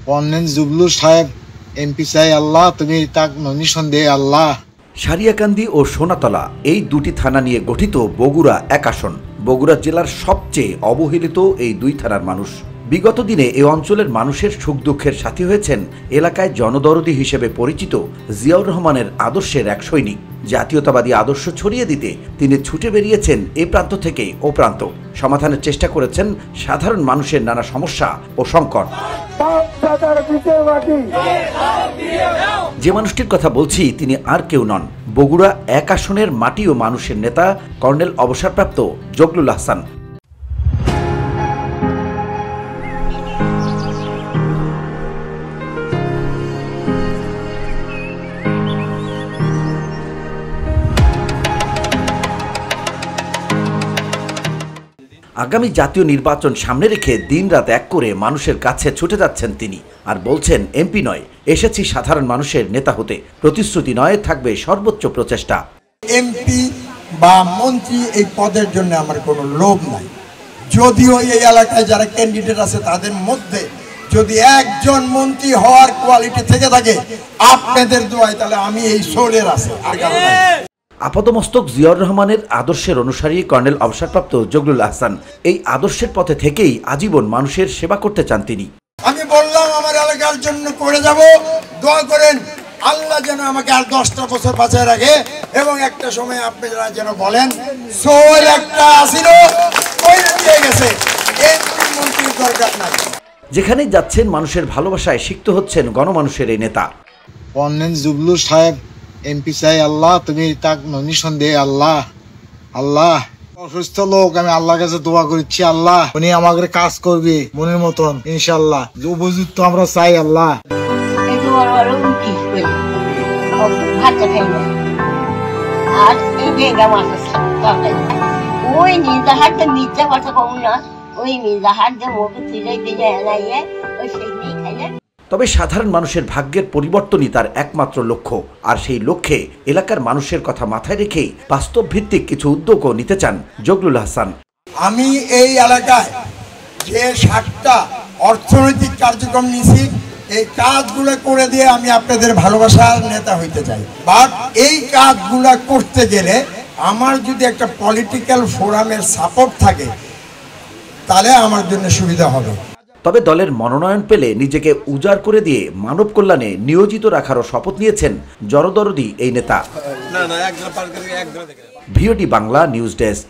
পর্নেন জুবলু সাহেব এমপি চাই আল্লাহ, তুমি তাক নমিশন দে আল্লাহ। সারিয়াকান্দি ও সোনাতলা এই দুটি থানা নিয়ে গঠিত বগুড়া এক আসন। বগুড়া জেলার সবচেয়ে অবহেলিত এই দুই থানার মানুষ। বিগত দিনে এই অঞ্চলের মানুষের সুখ দুঃখের সাথী হয়েছেন এলাকায় জনদরদি হিসেবে পরিচিত জিয়াউর রহমানের আদর্শের এক সৈনিক। জাতীয়তাবাদী আদর্শ ছড়িয়ে দিতে তিনি ছুটে বেরিয়েছেন এ প্রান্ত থেকে ও প্রান্ত। সমাধানের চেষ্টা করেছেন সাধারণ মানুষের নানা সমস্যা ও সংকট। যে মানুষটির কথা বলছি তিনি আর কেউ নন, বগুড়া এক আসনের মাটি ও মানুষের নেতা কর্নেল অবসরপ্রাপ্ত জগলুল আহসান। আগামী জাতীয় নির্বাচন সামনে রেখে দিনরাত এক করে মানুষের কাছে ছুটে যাচ্ছেন তিনি, আর বলছেন এমপি নয়, এসেছি সাধারণ মানুষের নেতা হতে। প্রতিশ্রুতি নয়, থাকবে সর্বোচ্চ প্রচেষ্টা। এমপি বা মন্ত্রী এই পদের জন্য আমার কোনো লোভ নাই। যদিও এই এলাকায় যারা ক্যান্ডিডেট আছে তাদের মধ্যে যদি একজন মন্ত্রী হওয়ার কোয়ালিটি থেকে থাকে আপনাদের দোয়ায়, তাহলে আমি এই সোলের আছে। আপাতমস্তক জিয়াউর রহমানের আদর্শের অনুসারী কর্নেল অবসরপ্রাপ্ত জগলুল আহসান এই আদর্শের পথে থেকেই আজীবন মানুষের সেবা করতে চান তিনি। আমি বললাম আমার এলাকার জন্য করে যাব, দোয়া করেন আল্লাহ যেন আমাকে আর 10টা বছর বাঁচায় রাখে, এবং একটা সময় আপনারা যেন বলেন সোল একটা আসিল ওই দিয়ে গেছে, এই মন্ত্রীর দরকার নাই। যেখানেই যাচ্ছেন মানুষের ভালোবাসায় সিক্ত হচ্ছেন গণমানুষের এই নেতা। পর্নেন জুবলু সাহেব এমপি চাই আল্লাহ, তুমি তাক নমিশন দে আল্লাহ। আল্লাহ অসুস্থ লোক, আমি আল্লাহর কাছে দোয়া করছি আল্লাহ উনি আমাদের কাজ করবে মনের মতন ইনশাআল্লাহ। উপযুক্ত আমরা চাই আল্লাহ। তবে সাধারণ মানুষের ভাগ্যের পরিবর্তনই তার একমাত্র লক্ষ্য, আর সেই লক্ষ্যে এলাকার মানুষের কথা মাথায় রেখেই বাস্তব ভিত্তিক কিছু উদ্যোগও নিতে চান জগলুল আহসান। আমি এই এলাকায় যে 7টা অর্থনৈতিক কার্যক্রম নিয়েছি, এই কাজগুলো করে দিয়ে আমি আপনাদের ভালোবাসার নেতা হইতে চাই। বাট এই কাজগুলো করতে গেলে আমার যদি একটা পলিটিক্যাল ফোরামের সাপোর্ট থাকে তাহলে আমার জন্য সুবিধা হবে। তবে দলের মনোনয়ন পেলে নিজেকে উজাড় করে দিয়ে মানব কল্যাণে নিয়োজিত রাখারও শপথ নিয়েছেন জনদরদি এই নেতা। VOD Bangla news desk.